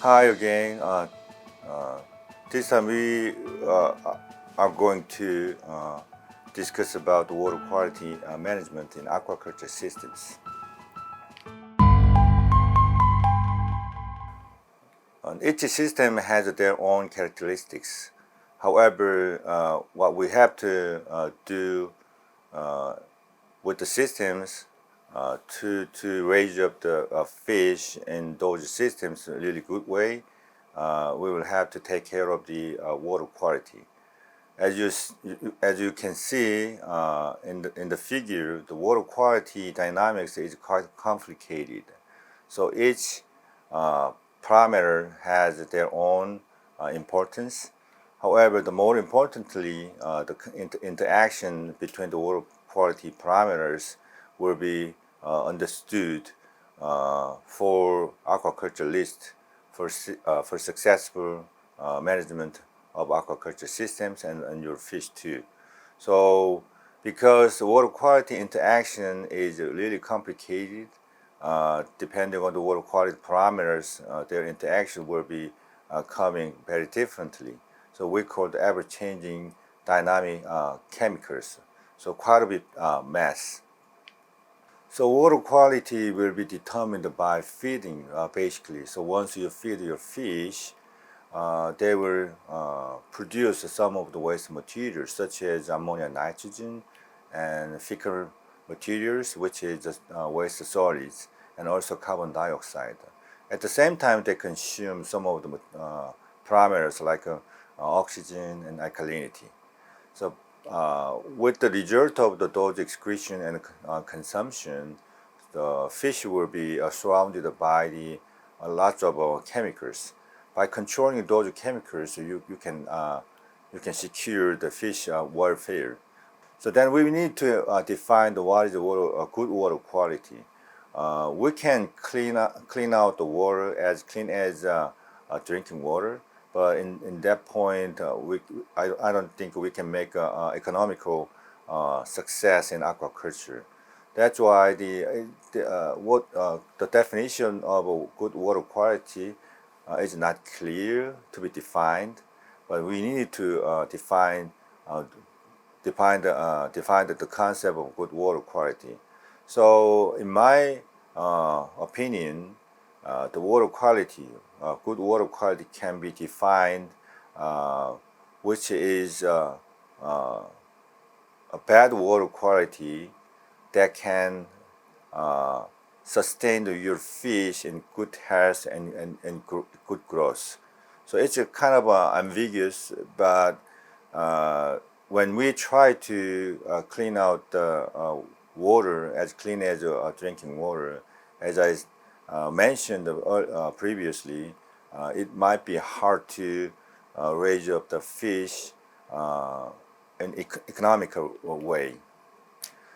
Hi again. This time we are going to discuss about water quality management in aquaculture systems. Each system has their own characteristics. However, what we have to do with the systems to raise up the fish in those systems in a really good way, we will have to take care of the water quality. As you can see in the figure, the water quality dynamics is quite complicated. So each parameter has their own importance. However, the more importantly, the interaction between the water quality parameters will be understood for aquaculture list for successful management of aquaculture systems and your fish too. So because the water quality interaction is really complicated, depending on the water quality parameters, their interaction will be coming very differently. So we call the ever-changing dynamic chemicals. So quite a bit mass. So water quality will be determined by feeding, basically. So once you feed your fish, they will produce some of the waste materials such as ammonia, nitrogen, and fecal materials, which is waste solids, and also carbon dioxide. At the same time, they consume some of the parameters like oxygen and alkalinity. So with the result of the dose excretion and consumption, the fish will be surrounded by the lots of chemicals. By controlling those chemicals, you can secure the fish welfare. So then we need to define what is the water, good water quality. We can clean out the water as clean as drinking water, but in that point, I don't think we can make economical success in aquaculture. That's why the definition of a good water quality is not clear to be defined, but we need to define the concept of good water quality. So, in my opinion, the water quality, good water quality can be defined, which is a bad water quality that can sustain your fish in good health and good growth. So it's a kind of ambiguous, but when we try to clean out the water as clean as drinking water, as I mentioned previously, it might be hard to raise up the fish in economical way.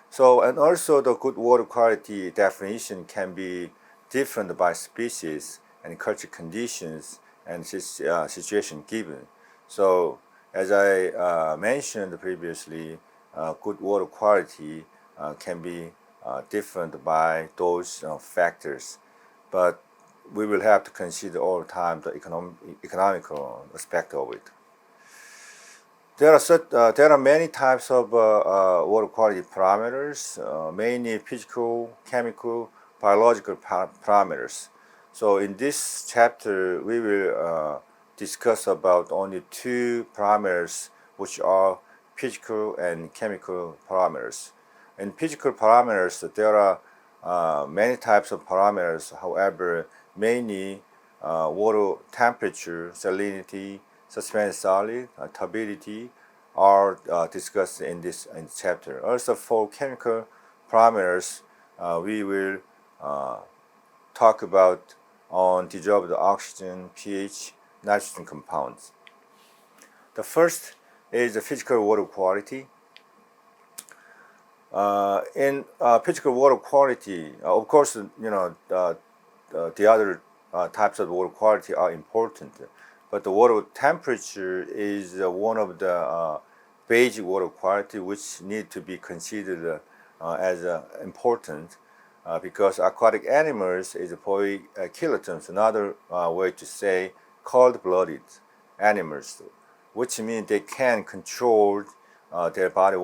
So, and also the good water quality definition can be different by species and culture conditions and situation given. So, as I mentioned previously, good water quality can be different by those factors, but we will have to consider all the time the economical aspect of it. There are many types of water quality parameters, mainly physical, chemical, biological parameters. So in this chapter, we will discuss about only two parameters, which are physical and chemical parameters. In physical parameters, there are many types of parameters. However, mainly water temperature, salinity, suspended solid, turbidity are discussed in this chapter. Also, for chemical parameters, we will talk about on dissolved oxygen, pH, nitrogen compounds. The first is the physical water quality. In physical water quality, of course, the other types of water quality are important, but the water temperature is one of the basic water quality which need to be considered as important. because aquatic animals is poikilotons, another way to say cold-blooded animals, which means they can control their body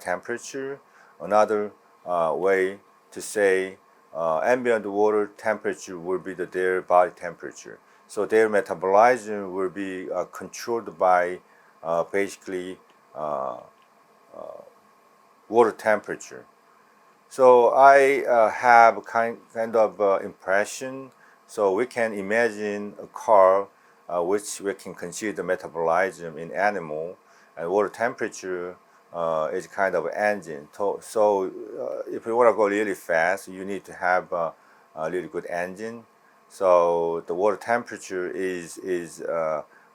temperature. Another way to say ambient water temperature will be their body temperature. So their metabolism will be controlled by basically water temperature. So I have kind of impression. So we can imagine a car which we can consider metabolism in animal, and water temperature is kind of engine. So if you want to go really fast, you need to have a really good engine. So the water temperature is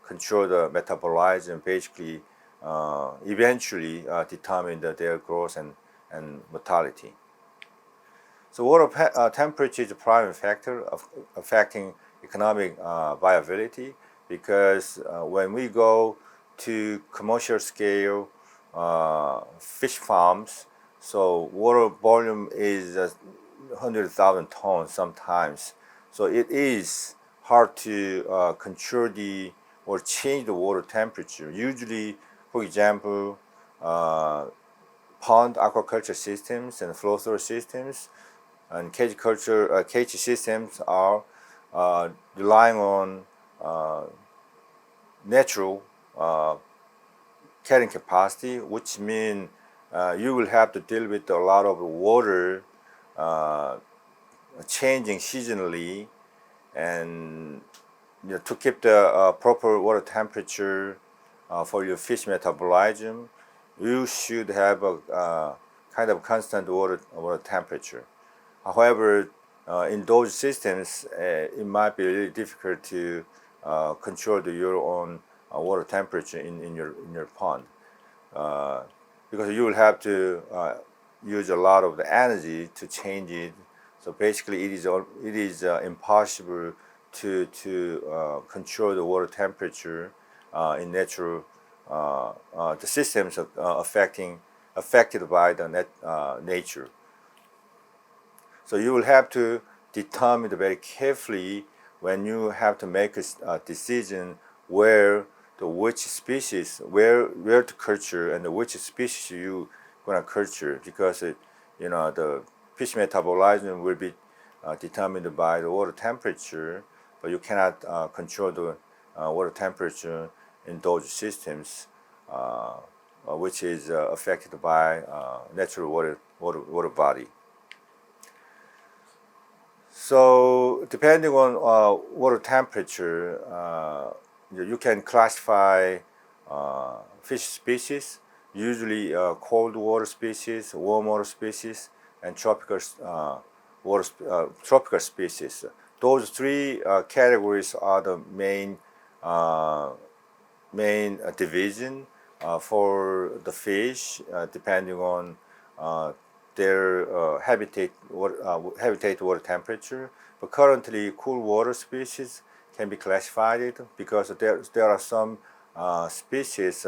control the metabolism, basically eventually determine their growth and mortality. So water temperature is a primary factor of affecting economic viability, because when we go to commercial scale fish farms, so water volume is 100,000 tons sometimes. So it is hard to control or change the water temperature. Usually, for example, pond aquaculture systems and flow-through systems and cage systems are relying on natural carrying capacity, which means you will have to deal with a lot of water changing seasonally, and to keep the proper water temperature for your fish metabolism, you should have a kind of constant water temperature. However, in those systems, it might be really difficult to control your own water temperature in your pond, because you will have to use a lot of the energy to change it. So basically, it is impossible to control the water temperature in natural the systems affected by the nature. So you will have to determine very carefully when you have to make a decision where which species, where to culture, and which species you gonna culture, because the fish metabolism will be determined by the water temperature, but you cannot control the water temperature in those systems, which is affected by natural water body. So depending on water temperature, you can classify fish species, usually cold water species, warm water species, and tropical species. Those three categories are the main division for the fish, depending on their habitat water temperature. But currently, cool water species can be classified because there are some species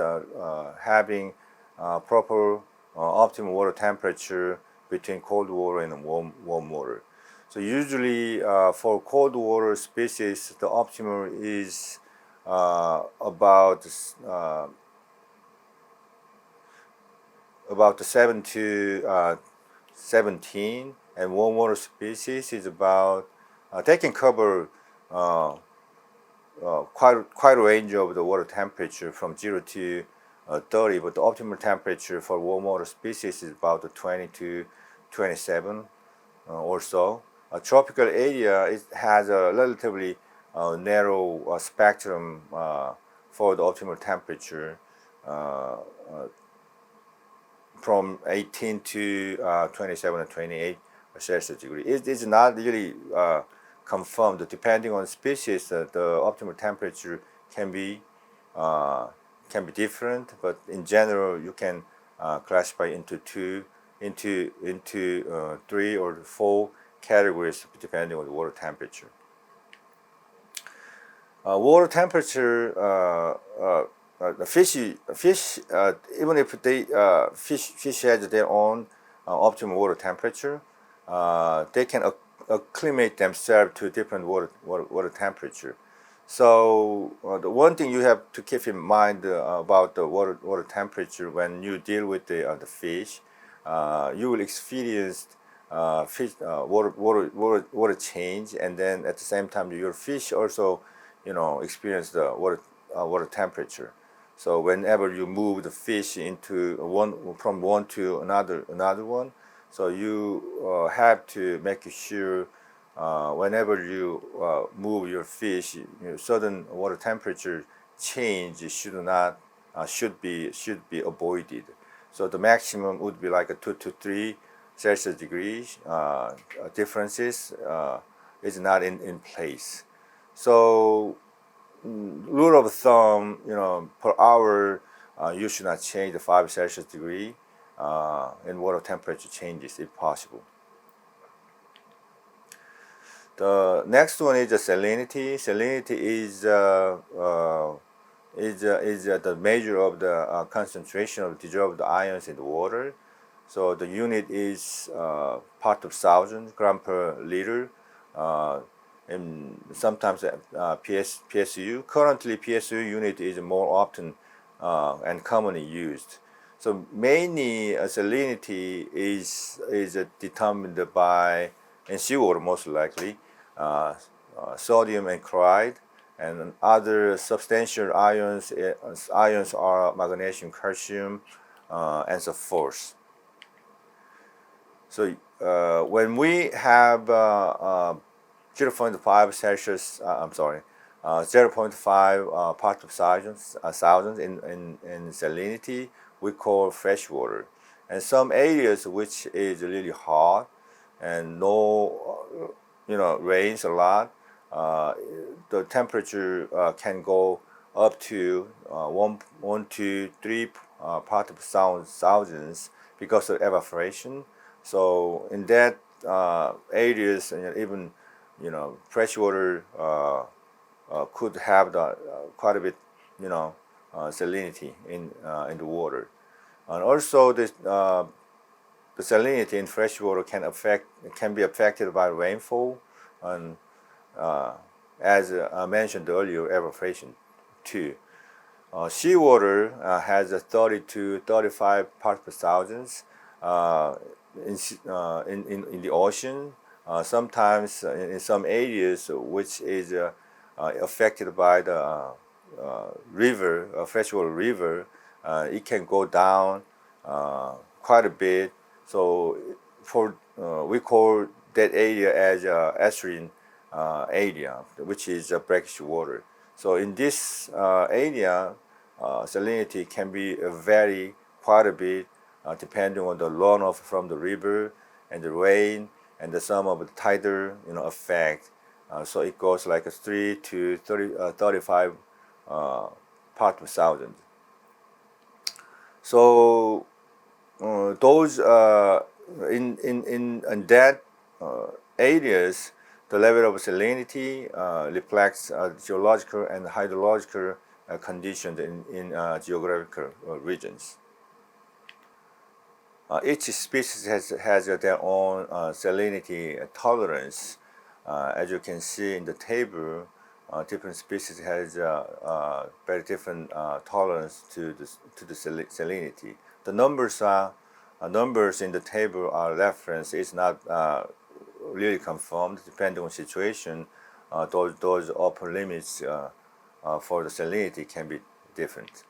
having proper optimal water temperature between cold water and warm water. So usually for cold water species, the optimal is about 7 to 17, and warm water species is about they can cover quite a range of the water temperature from 0 to 30, but the optimal temperature for warm water species is about 20 to 27 or so. A tropical area has a relatively narrow spectrum for the optimal temperature, from 18 to 27 and 28 Celsius degree. It is not really confirmed. Depending on species, the optimal temperature can be different, but in general, you can classify into three or four categories depending on the water temperature. Water temperature, the fish, even if they fish has their own optimal water temperature, they can acclimate themselves to different water temperature. So the one thing you have to keep in mind about the water temperature when you deal with the fish, you will experience fish water change, and then at the same time your fish also experience the water temperature. So whenever you move the fish into one from one to another one, so you have to make sure whenever you move your fish, certain water temperature change should be avoided. So the maximum would be like a 2 to 3 Celsius degrees differences is not in place. So rule of thumb, per hour, you should not change the 5 Celsius degree in water temperature changes if possible. The next one is the salinity. Salinity is the measure of the concentration of dissolved ions in the water. So the unit is part of 1,000 gram per liter, and sometimes PSU. Currently, PSU unit is more often and commonly used. So mainly salinity is determined by in seawater most likely sodium and chloride, and other substantial ions are magnesium, calcium, and so forth. So when we have 0.5 Celsius, I'm sorry, 0.5 part of thousand in salinity, we call fresh water. And some areas which is really hot and no, rains a lot, the temperature can go up to 1 to 3 part of thousands because of evaporation. So in that areas, and even freshwater could have quite a bit, salinity in the water, and also the salinity in freshwater can be affected by rainfall, and as I mentioned earlier, evaporation too. Seawater has a 30 to 35 parts per thousands in the ocean. Sometimes in some areas which is affected by the river, freshwater river, it can go down quite a bit. So we call that area as estuarine area, which is brackish water. So in this area, salinity can be vary quite a bit depending on the runoff from the river and the rain and the some of the tidal effect. So it goes like a 3 to 35 part per thousand. So those in that areas, the level of salinity reflects geological and hydrological conditions in geographical regions. Each species has their own salinity tolerance. As you can see in the table, different species has very different tolerance to the salinity. The numbers in the table are reference. It's not really confirmed. Depending on situation, those upper limits for the salinity can be different.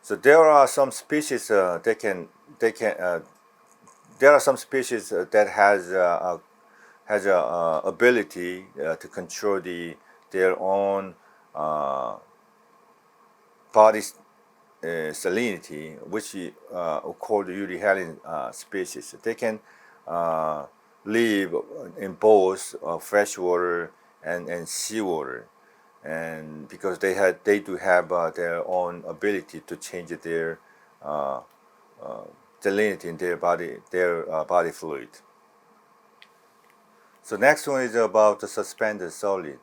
So there are some species there are some species that has a ability to control their own body salinity, which are called euryhalin species. They can live in both freshwater and seawater, and because they do have their own ability to change their salinity in their body fluid. So next one is about the suspended solid.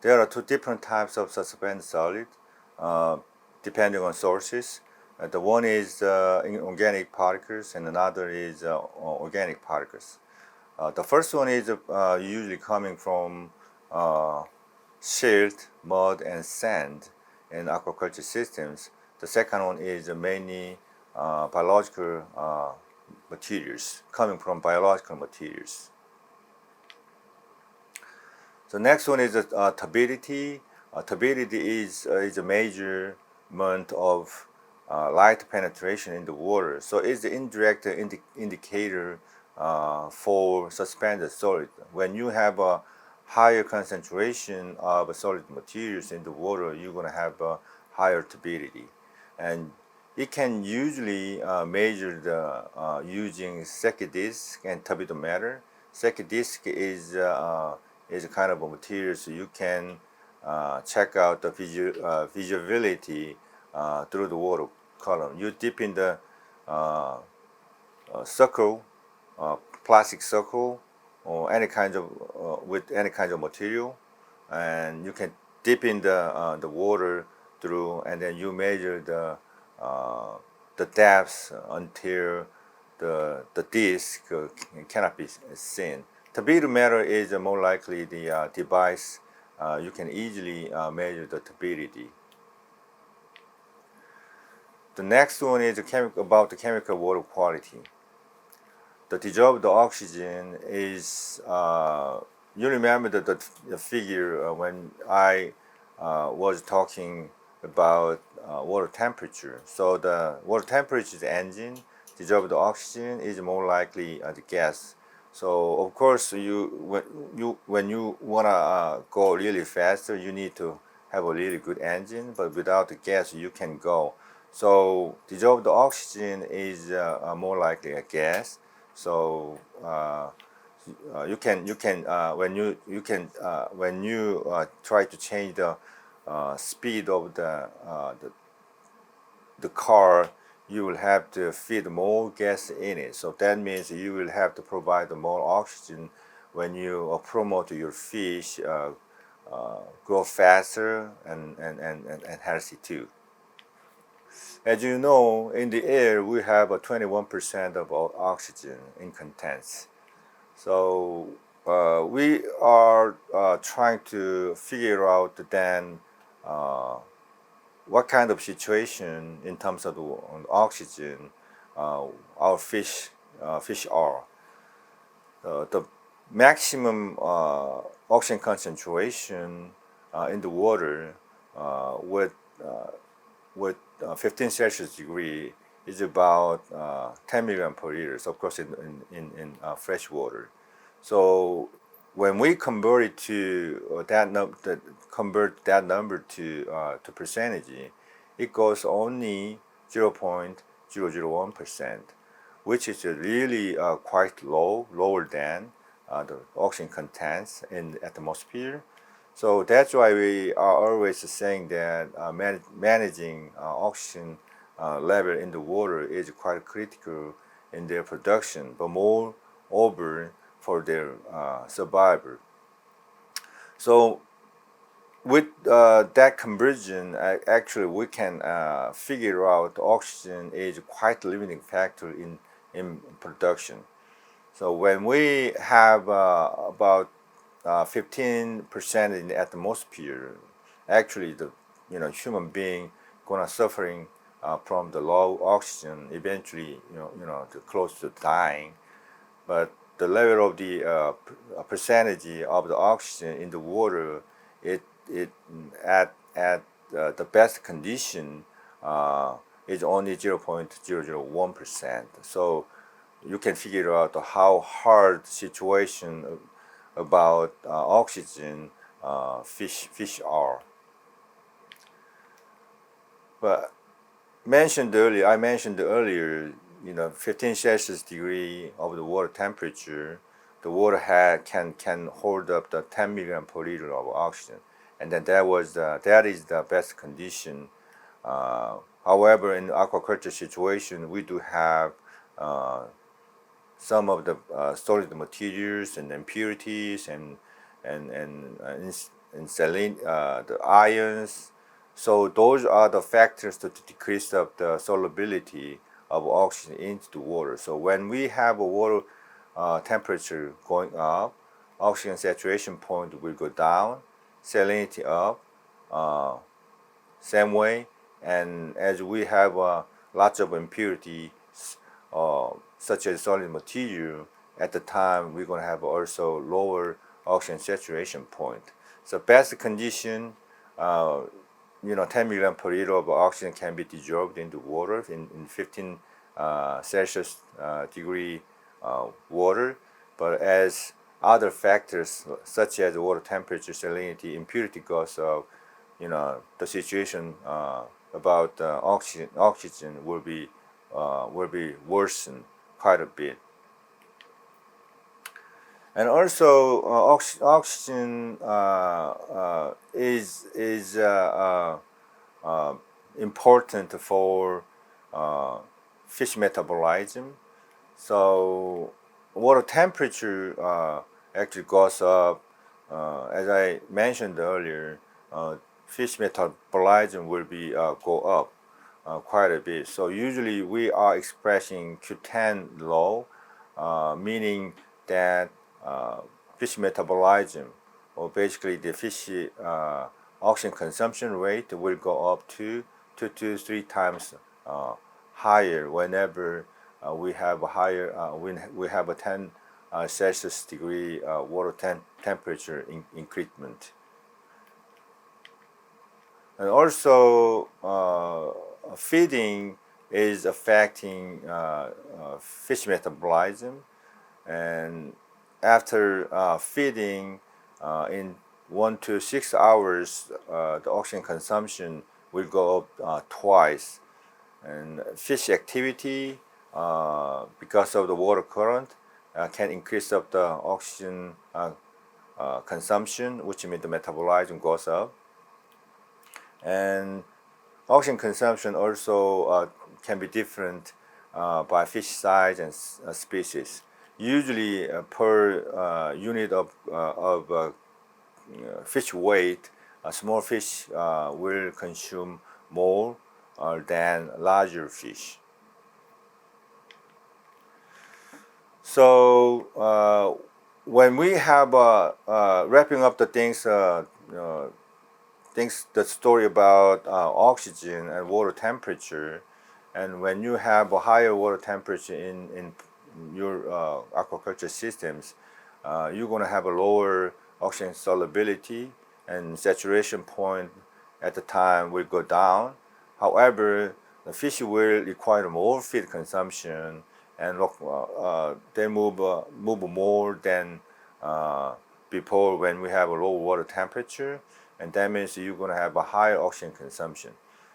There are two different types of suspended solid, depending on sources. The one is inorganic particles and another is organic particles. The first one is usually coming from silt, mud, and sand in aquaculture systems. The second one is mainly biological materials, coming from biological materials. The next one is turbidity. Turbidity is a measurement of light penetration in the water. So it's the indirect indicator for suspended solid. When you have a higher concentration of solid materials in the water, you're going to have a higher turbidity. And it can usually measure the using Secchi disc and turbidometer. Secchi disc is a kind of a material, so you can check out the visibility through the water column. You dip in the circle, plastic circle, or any kind of with any kind of material, and you can dip in the water through, and then you measure the depth until the disc cannot be seen. Turbidometer is more likely the device you can easily measure the turbidity. The next one is about the chemical water quality. The dissolved oxygen is, you remember the figure when I was talking about water temperature. So the water temperature is the engine, dissolved oxygen is more likely the gas. So of course when you wanna go really faster, you need to have a really good engine, but without the gas you can go. So dissolved oxygen is more likely a gas. So you can when you try to change the speed of the car, you will have to feed more gas in it. So that means you will have to provide more oxygen when you promote your fish grow faster and healthy too. As you know, in the air we have a 21% of oxygen in contents. So we are trying to figure out then what kind of situation in terms of the oxygen our fish are. The maximum oxygen concentration in the water with 15 Celsius degree is about 10 milligram per liter, so of course in fresh water. So when we convert it to convert that number to percentage, it goes only 0.001%, which is really quite lower than the oxygen contents in the atmosphere. So that's why we are always saying that managing oxygen level in the water is quite critical in their production, but moreover for their survival. So with that conversion, actually we can figure out oxygen is quite a limiting factor in production. So when we have about 15% in the atmosphere, actually the human being gonna suffering from the low oxygen, eventually close to dying. But the level of the percentage of the oxygen in the water, it at the best condition is only 0.001%. So you can figure out how hard the situation about oxygen fish are. But I mentioned earlier, 15 Celsius degree of the water temperature, the water can hold up the 10 milligram per liter of oxygen, and then that is the best condition. However, in the aquaculture situation, we do have some of the solid materials and impurities and saline, the ions. So those are the factors to decrease of the solubility of oxygen into the water. So when we have a water temperature going up, oxygen saturation point will go down, salinity up, uh, same way. And as we have lots of impurities, such as solid material, at the time we're going to have also lower oxygen saturation point. So best condition, 10 milligram per liter of oxygen can be dissolved into water in 15 Celsius degree water. But as other factors such as water temperature, salinity, impurity goes up, the situation about oxygen will be worsened quite a bit. And also, oxygen is important for fish metabolism. So water temperature actually goes up. As I mentioned earlier, fish metabolism will be go up quite a bit. So usually we are expressing Q10 low, meaning that fish metabolism, or basically the fish oxygen consumption rate, will go up to 2 to 3 times higher whenever we have a higher we have a 10 Celsius degree water temperature increment. And also feeding is affecting fish metabolism, and after feeding in 1 to 6 hours, the oxygen consumption will go up twice. And fish activity, because of the water current, can increase up the oxygen consumption, which means the metabolism goes up. And oxygen consumption also can be different by fish size and species. Usually, per unit of fish weight, small fish will consume more than larger fish. So when we have wrapping up the things, the story about oxygen and water temperature, and when you have a higher water temperature in your aquaculture systems, you're going to have a lower oxygen solubility, and saturation point at the time will go down. However, the fish will require more feed consumption, and they move more than before when we have a low water temperature, and that means you're going to have a higher oxygen consumption.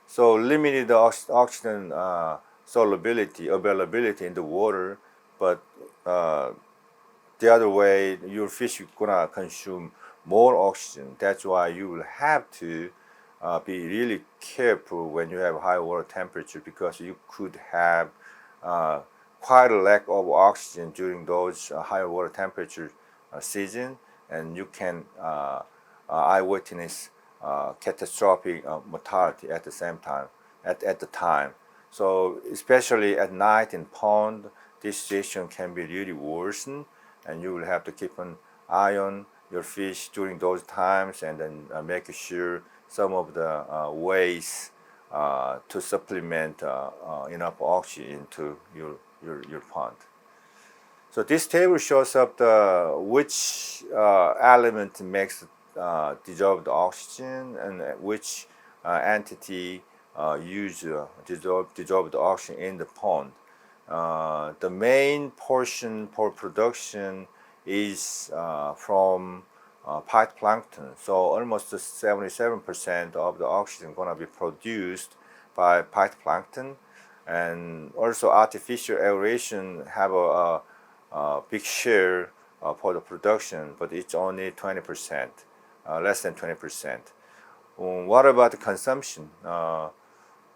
So limited oxygen solubility, availability in the water, but the other way, your fish is going to consume more oxygen. That's why you will have to be really careful when you have high water temperature, because you could have quite a lack of oxygen during those higher water temperature season, and you can eyewitness catastrophic mortality at the same time, at the time. So especially at night in pond, this situation can be really worsened, and you will have to keep an eye on your fish during those times, and then make sure some of the ways to supplement enough oxygen to your pond. So this table shows up which element makes dissolved oxygen, and which entity use dissolved oxygen in the pond. The main portion for production is from phytoplankton. So almost 77% of the oxygen going to be produced by phytoplankton, and also artificial aeration have a big share for the production, but it's only 20%, less than 20%. What about the consumption?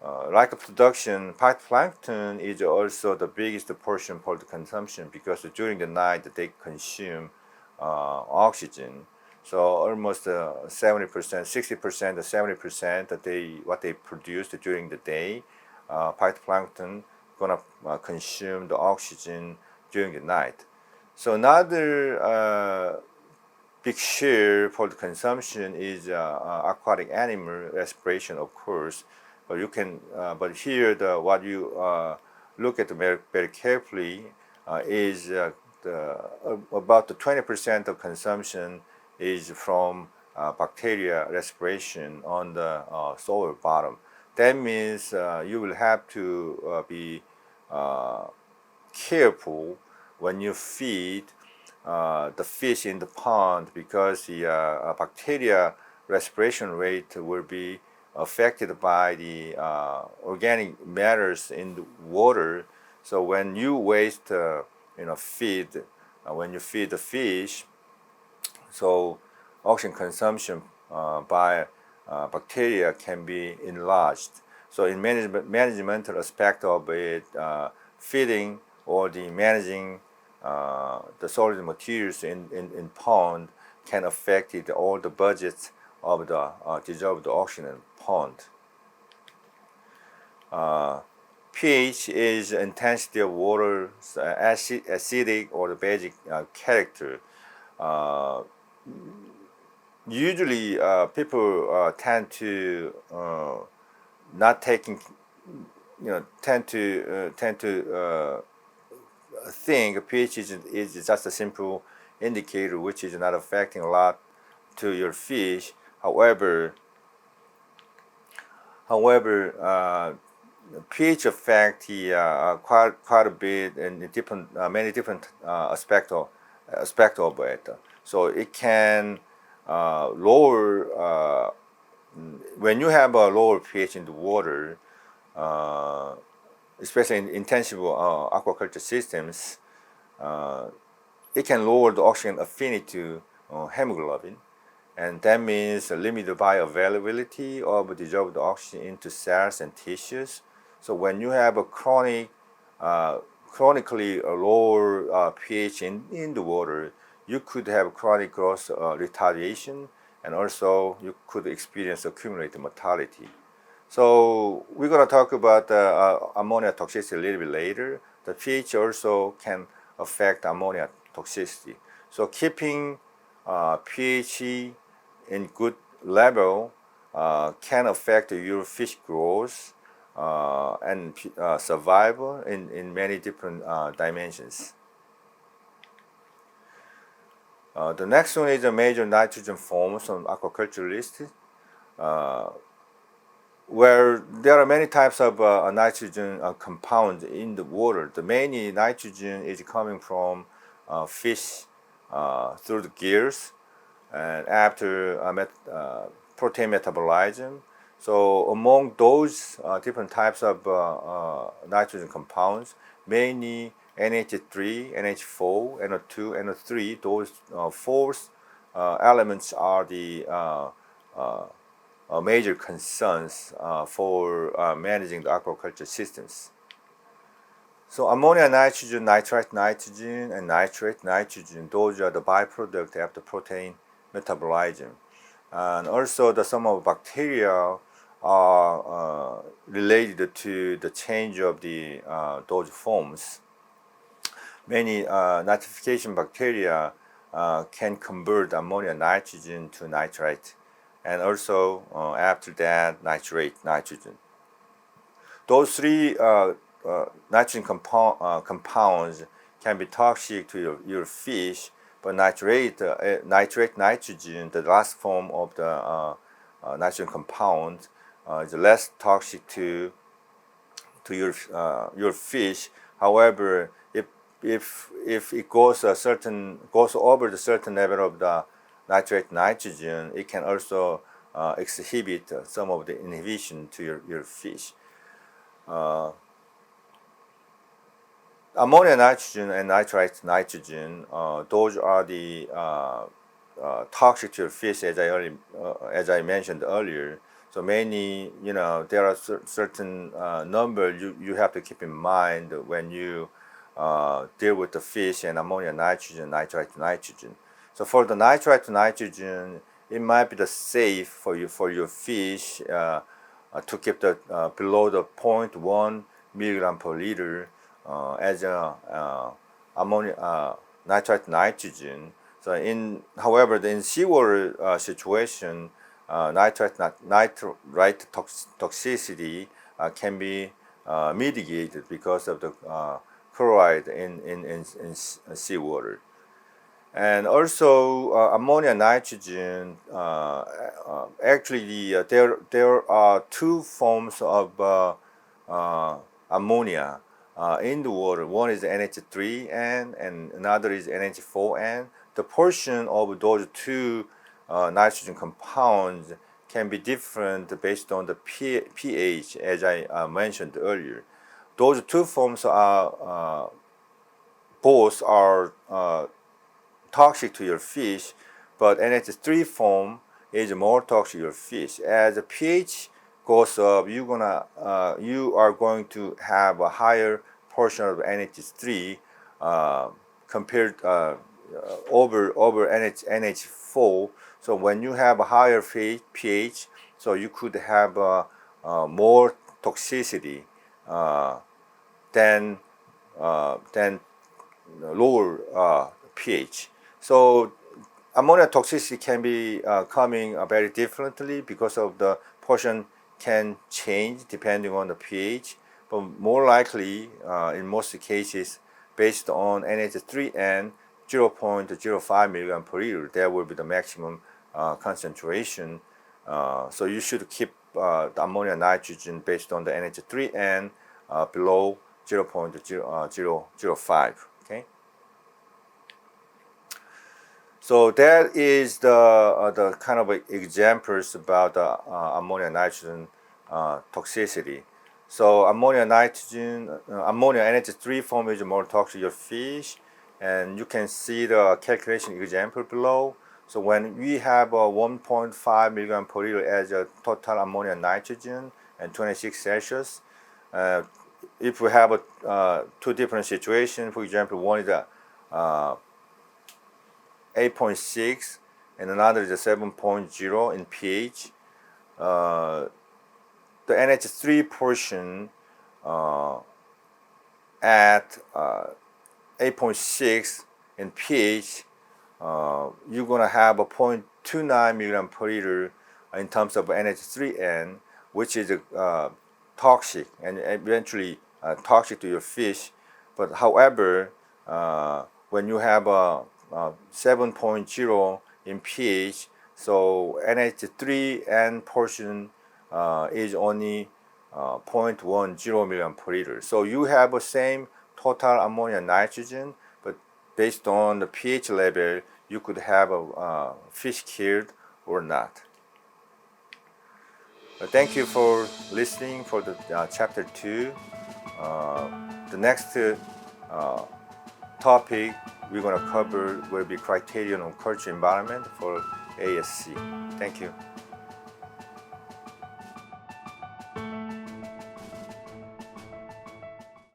Like the production, phytoplankton is also the biggest portion for the consumption, because during the night they consume oxygen. So almost 70%, 60% to 70% that what they produced during the day, phytoplankton gonna consume the oxygen during the night. So another big share for the consumption is aquatic animal respiration, of course. But you can, but here what you look at very, very carefully is about the 20% of consumption is from bacteria respiration on the soil bottom. That means you will have to be uh, careful when you feed the fish in the pond, because the bacteria respiration rate will be affected by the organic matters in the water. So when you waste, feed, when you feed the fish, so oxygen consumption by bacteria can be enlarged. So in managemental aspect of it, feeding or the managing the solid materials in pond can affect all the budgets of the dissolved oxygen in pond. pH is intensity of water's acidic or the basic character. Uh, Usually people tend to not taking, tend to think pH is just a simple indicator which is not affecting a lot to your fish. However, pH affect the quite a bit in different many different aspect of it. So it can lower when you have a lower pH in the water, uh, especially in intensive aquaculture systems, it can lower the oxygen affinity to hemoglobin, and that means limited bioavailability of dissolved oxygen into cells and tissues. So when you have a chronically lower pH in the water, you could have chronic growth retardation, and also you could experience accumulated mortality. So we're going to talk about ammonia toxicity a little bit later. The pH also can affect ammonia toxicity. So keeping pH in good level can affect your fish growth and survival in many different dimensions. The next one is the major nitrogen forms on aquaculture list, where there are many types of nitrogen compounds in the water. The main nitrogen is coming from fish through the gills and after protein metabolism. So among those different types of nitrogen compounds, mainly NH3, NH4, NO2, NO3, those four elements are the major concerns for managing the aquaculture systems. So ammonia nitrogen, nitrite nitrogen, and nitrate nitrogen, those are the byproduct after protein metabolism. And also some of bacteria are related to the change of the those forms. Many nitrification bacteria can convert ammonia nitrogen to nitrite, and also after that nitrate nitrogen. Those three nitrogen compounds can be toxic to your fish, but nitrate nitrogen, the last form of the nitrogen compound, is less toxic to your fish. However, if it goes over the certain level of the nitrate nitrogen, it can also exhibit some of the inhibition to your fish. Ammonia nitrogen and nitrite nitrogen, those are the toxic to fish, as I mentioned earlier. So mainly, there are certain number you have to keep in mind when you deal with the fish and ammonia nitrogen, nitrite nitrogen. So for the nitrite to nitrogen, it might be the safe for your fish to keep the below the 0.1 milligram per liter as a ammonia nitrite nitrogen. So however, in seawater situation, nitrite toxicity can be mitigated because of the chloride in seawater. And also ammonia nitrogen. Actually, there are two forms of ammonia in the water. One is NH3N and another is NH4N. The portion of those two nitrogen compounds can be different based on the pH, as I mentioned earlier. Those two forms are both are toxic to your fish, but NH3 form is more toxic to your fish. As the pH goes up, you are going to have a higher portion of NH3 compared over NH4. So when you have a higher pH, so you could have more toxicity than lower pH. So ammonia toxicity can be coming very differently because of the portion can change depending on the pH, but more likely in most cases based on NH3N 0.05 milligram per liter, that will be the maximum concentration. So you should keep the ammonia nitrogen based on the NH3N below 0.005. Okay. So that is the kind of examples about ammonia nitrogen toxicity. So ammonia nitrogen, ammonia NH3 form is more toxic to your fish, and you can see the calculation example below. So when we have 1.5 milligram per liter as a total ammonia nitrogen and 26 Celsius, if we have two different situations, for example, one is a 8.6 and another is a 7.0 in pH. The NH3 portion at 8.6 in pH, you're going to have a 0.29 milligram per liter in terms of NH3N, which is toxic and eventually toxic to your fish. But however, when you have a 7.0 in pH, so NH3N portion is only 0.10 milligram per liter. So you have the same total ammonia nitrogen, but based on the pH level, you could have a fish killed or not. Thank you for listening for the chapter 2. The next topic we're going to cover will be criterion of culture environment for ASC. Thank you.